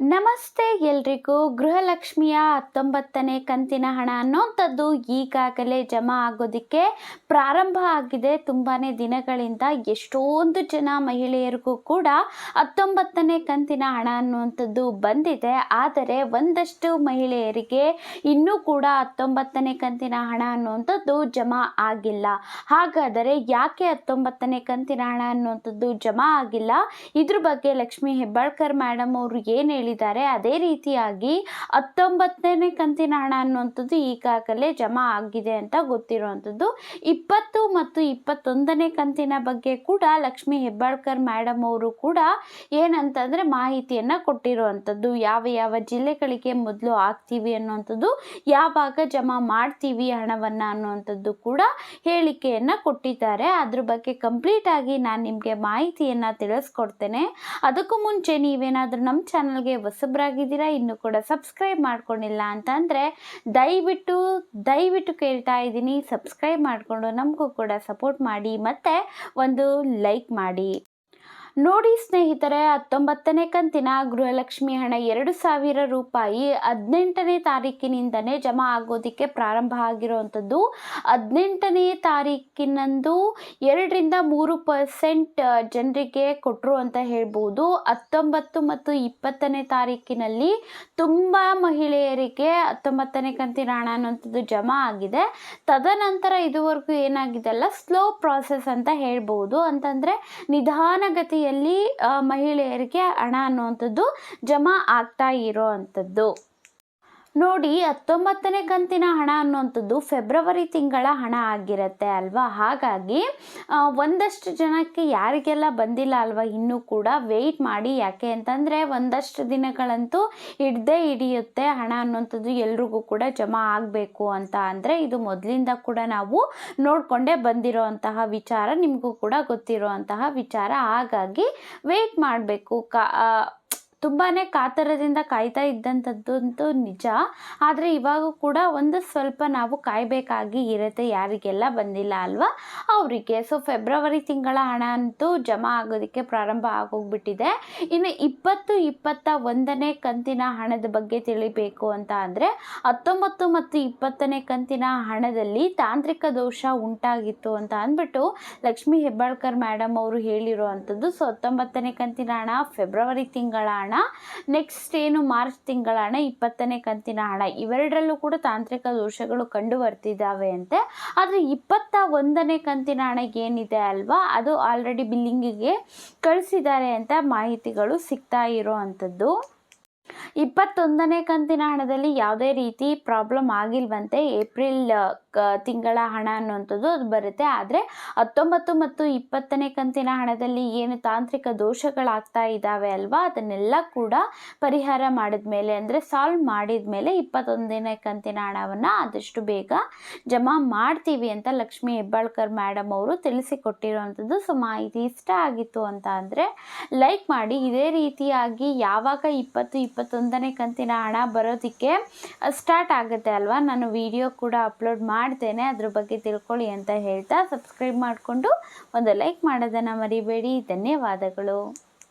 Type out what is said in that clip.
ನಮಸ್ತೆ ಎಲ್ರಿಗೂ. ಗೃಹಲಕ್ಷ್ಮಿಯ 19ನೇ ಕಂತಿನ ಹಣ ಅನ್ನೋಂಥದ್ದು ಈಗಾಗಲೇ ಜಮಾ ಆಗೋದಕ್ಕೆ ಪ್ರಾರಂಭ ಆಗಿದೆ. ತುಂಬಾ ದಿನಗಳಿಂದ ಎಷ್ಟೊಂದು ಜನ ಮಹಿಳೆಯರಿಗೂ ಕೂಡ 19ನೇ ಕಂತಿನ ಹಣ ಅನ್ನುವಂಥದ್ದು ಬಂದಿದೆ. ಆದರೆ ಒಂದಷ್ಟು ಮಹಿಳೆಯರಿಗೆ ಇನ್ನೂ ಕೂಡ 19ನೇ ಕಂತಿನ ಹಣ ಅನ್ನುವಂಥದ್ದು ಜಮಾ ಆಗಿಲ್ಲ. ಹಾಗಾದರೆ ಯಾಕೆ 19ನೇ ಕಂತಿನ ಹಣ ಅನ್ನುವಂಥದ್ದು ಜಮಾ ಆಗಿಲ್ಲ? ಇದ್ರ ಬಗ್ಗೆ ಲಕ್ಷ್ಮಿ ಹೆಬ್ಬಾಳ್ಕರ್ ಮೇಡಮ್ ಅವರು ಏನು ಹೇಳಿದ್ದಾರೆ, ಅದೇ ರೀತಿಯಾಗಿ 19ನೇ ಕಂತಿನ ಹಣ ಅನ್ನುವಂಥದ್ದು ಈಗಾಗಲೇ ಜಮಾ ಆಗಿದೆ ಅಂತ ಗೊತ್ತಿರುವಂಥದ್ದು. 20 ಮತ್ತು 21ನೇ ಕಂತಿನ ಬಗ್ಗೆ ಕೂಡ ಲಕ್ಷ್ಮಿ ಹೆಬ್ಬಾಳ್ಕರ್ ಮೇಡಮ್ ಅವರು ಕೂಡ ಏನಂತಂದರೆ ಮಾಹಿತಿಯನ್ನು ಕೊಟ್ಟಿರುವಂಥದ್ದು. ಯಾವ ಯಾವ ಜಿಲ್ಲೆಗಳಿಗೆ ಮೊದಲು ಆಗ್ತೀವಿ ಅನ್ನುವಂಥದ್ದು, ಯಾವಾಗ ಜಮಾ ಮಾಡ್ತೀವಿ ಹಣವನ್ನು ಅನ್ನುವಂಥದ್ದು ಕೂಡ ಹೇಳಿಕೆಯನ್ನು ಕೊಟ್ಟಿದ್ದಾರೆ. ಅದ್ರ ಬಗ್ಗೆ ಕಂಪ್ಲೀಟ್ ಆಗಿ ನಾನು ನಿಮಗೆ ಮಾಹಿತಿಯನ್ನು ತಿಳಿಸ್ಕೊಡ್ತೇನೆ. ಅದಕ್ಕೂ ಮುಂಚೆ ನೀವೇನಾದರೂ ನಮ್ಮ ಚಾನಲ್ಗೆ ಹೊಸಬರಾಗಿದ್ದೀರಾ, ಇನ್ನೂ ಕೂಡ ಸಬ್ಸ್ಕ್ರೈಬ್ ಮಾಡ್ಕೊಂಡಿಲ್ಲ ಅಂತಂದರೆ ದಯವಿಟ್ಟು ಕೇಳ್ತಾ ಇದ್ದೀನಿ, ಸಬ್ಸ್ಕ್ರೈಬ್ ಮಾಡಿಕೊಂಡು ನಮಗೂ ಕೂಡ ಸಪೋರ್ಟ್ ಮಾಡಿ ಮತ್ತು ಒಂದು ಲೈಕ್ ಮಾಡಿ. ನೋಡಿ ಸ್ನೇಹಿತರೆ, 19ನೇ ಕಂತಿನ ಗೃಹಲಕ್ಷ್ಮಿ ಹಣ 2,000 ರೂಪಾಯಿ 18ನೇ ತಾರೀಕಿನಿಂದನೇ ಜಮಾ ಆಗೋದಕ್ಕೆ ಪ್ರಾರಂಭ ಆಗಿರುವಂಥದ್ದು. 18ನೇ ತಾರೀಕಿನಂದು 2-3% ಜನರಿಗೆ ಕೊಟ್ಟರು ಅಂತ ಹೇಳ್ಬೋದು. 19 ಮತ್ತು 20ನೇ ತಾರೀಕಿನಲ್ಲಿ ತುಂಬ ಮಹಿಳೆಯರಿಗೆ 19ನೇ ಕಂತಿನ ಹಣ ಅನ್ನುವಂಥದ್ದು ಜಮಾ ಆಗಿದೆ. ತದನಂತರ ಇದುವರೆಗೂ ಏನಾಗಿದೆ ಅಲ್ಲ, ಸ್ಲೋ ಪ್ರಾಸೆಸ್ ಅಂತ ಹೇಳ್ಬೋದು. ಅಂತಂದರೆ ನಿಧಾನಗತಿಯಲ್ಲಿ ಮಹಿಳೆಯರಿಗೆ ಹಣ ಅನ್ನುವಂಥದ್ದು ಜಮಾ ಆಗ್ತಾ ಇರೋ ಅಂಥದ್ದು. ನೋಡಿ, 19ನೇ ಕಂತಿನ ಹಣ ಅನ್ನುವಂಥದ್ದು ಫೆಬ್ರವರಿ ತಿಂಗಳ ಹಣ ಆಗಿರುತ್ತೆ ಅಲ್ವಾ. ಹಾಗಾಗಿ ಒಂದಷ್ಟು ಜನಕ್ಕೆ ಯಾರಿಗೆಲ್ಲ ಬಂದಿಲ್ಲ ಅಲ್ವಾ ಇನ್ನೂ ಕೂಡ ವೆಯ್ಟ್ ಮಾಡಿ. ಯಾಕೆ ಅಂತಂದರೆ ಒಂದಷ್ಟು ದಿನಗಳಂತೂ ಹಿಡಿಯುತ್ತೆ ಹಣ ಅನ್ನುವಂಥದ್ದು ಎಲ್ರಿಗೂ ಕೂಡ ಜಮಾ ಆಗಬೇಕು ಅಂತ. ಅಂದರೆ ಇದು ಮೊದಲಿಂದ ಕೂಡ ನಾವು ನೋಡಿಕೊಂಡೇ ಬಂದಿರೋ ವಿಚಾರ, ನಿಮಗೂ ಕೂಡ ಗೊತ್ತಿರುವಂತಹ ವಿಚಾರ. ಹಾಗಾಗಿ ವೆಯ್ಟ್ ಮಾಡಬೇಕು. ತುಂಬಾ ಕಾತರದಿಂದ ಕಾಯ್ತಾ ಇದ್ದಂಥದ್ದಂತೂ ನಿಜ. ಆದರೆ ಇವಾಗ ಕೂಡ ಒಂದು ಸ್ವಲ್ಪ ನಾವು ಕಾಯಬೇಕಾಗಿ ಇರುತ್ತೆ, ಯಾರಿಗೆಲ್ಲ ಬಂದಿಲ್ಲ ಅಲ್ವಾ ಅವರಿಗೆ. ಸೊ ಫೆಬ್ರವರಿ ತಿಂಗಳ ಹಣ ಅಂತೂ ಜಮಾ ಆಗೋದಕ್ಕೆ ಪ್ರಾರಂಭ ಆಗೋಗ್ಬಿಟ್ಟಿದೆ. ಇನ್ನು 20-21ನೇ ಕಂತಿನ ಹಣದ ಬಗ್ಗೆ ತಿಳಿಬೇಕು ಅಂತ ಅಂದರೆ 19 ಮತ್ತು 20ನೇ ಕಂತಿನ ಹಣದಲ್ಲಿ ತಾಂತ್ರಿಕ ದೋಷ ಉಂಟಾಗಿತ್ತು ಅಂತ ಅಂದ್ಬಿಟ್ಟು ಲಕ್ಷ್ಮಿ ಹೆಬ್ಬಾಳ್ಕರ್ ಮೇಡಮ್ ಅವರು ಹೇಳಿರುವಂಥದ್ದು. ಸೊ 19ನೇ ಕಂತಿನ ಹಣ ಫೆಬ್ರವರಿ ತಿಂಗಳ ಹಣ, ನೆಕ್ಸ್ಟ್ ಏನು ಮಾರ್ಚ್ ತಿಂಗಳ ಹಣ 20ನೇ ಕಂತಿನ ಹಣ, ಇವೆರಡರಲ್ಲೂ ಕೂಡ ತಾಂತ್ರಿಕ ದೋಷಗಳು ಕಂಡು ಬರ್ತಿದ್ದಾವೆ ಅಂತೆ. ಆದರೆ 21ನೇ ಕಂತಿನ ಹಣ ಏನಿದೆ ಅಲ್ವಾ, ಅದು ಆಲ್ರೆಡಿ ಬಿಲ್ಲಿಂಗಿಗೆ ಕಳಿಸಿದ್ದಾರೆ ಅಂತ ಮಾಹಿತಿಗಳು ಸಿಗ್ತಾ ಇರೋ ಅಂಥದ್ದು. 21ನೇ ಕಂತಿನ ಹಣದಲ್ಲಿ ಯಾವುದೇ ರೀತಿ ಪ್ರಾಬ್ಲಮ್ ಆಗಿಲ್ವಂತೆ. ಏಪ್ರಿಲ್ ತಿಂಗಳ ಹಣ ಅನ್ನುವಂಥದ್ದು ಅದು ಬರುತ್ತೆ. ಆದರೆ 19 ಮತ್ತು 20ನೇ ಕಂತಿನ ಹಣದಲ್ಲಿ ಏನು ತಾಂತ್ರಿಕ ದೋಷಗಳಾಗ್ತಾ ಇದ್ದಾವೆ ಅಲ್ವಾ, ಅದನ್ನೆಲ್ಲ ಕೂಡ ಪರಿಹಾರ ಮಾಡಿದ ಮೇಲೆ, ಅಂದರೆ ಸಾಲ್ವ್ ಮಾಡಿದ ಮೇಲೆ 21ನೇ ಕಂತಿನ ಹಣವನ್ನು ಆದಷ್ಟು ಬೇಗ ಜಮಾ ಮಾಡ್ತೀವಿ ಅಂತ ಲಕ್ಷ್ಮಿ ಹೆಬ್ಬಾಳ್ಕರ್ ಮೇಡಮ್ ಅವರು ತಿಳಿಸಿಕೊಟ್ಟಿರುವಂಥದ್ದು. ಸೊ ಮಾಹಿತಿ ಇಷ್ಟ ಆಗಿತ್ತು ಅಂತ ಅಂದರೆ ಲೈಕ್ ಮಾಡಿ. ಇದೇ ರೀತಿಯಾಗಿ ಯಾವಾಗ 20-21ನೇ ಕಂತಿನ ಹಣ ಬರೋದಕ್ಕೆ ಸ್ಟಾರ್ಟ್ ಆಗುತ್ತೆ ಅಲ್ವಾ, ನಾನು ವಿಡಿಯೋ ಕೂಡ ಅಪ್ಲೋಡ್ ಮಾಡ್ತೇನೆ, ಅದ್ರ ಬಗ್ಗೆ ತಿಳ್ಕೊಳ್ಳಿ ಅಂತ ಹೇಳ್ತಾ ಸಬ್ಸ್ಕ್ರೈಬ್ ಮಾಡಿಕೊಂಡು ಒಂದು ಲೈಕ್ ಮಾಡೋದನ್ನು ಮರಿಬೇಡಿ. ಧನ್ಯವಾದಗಳು.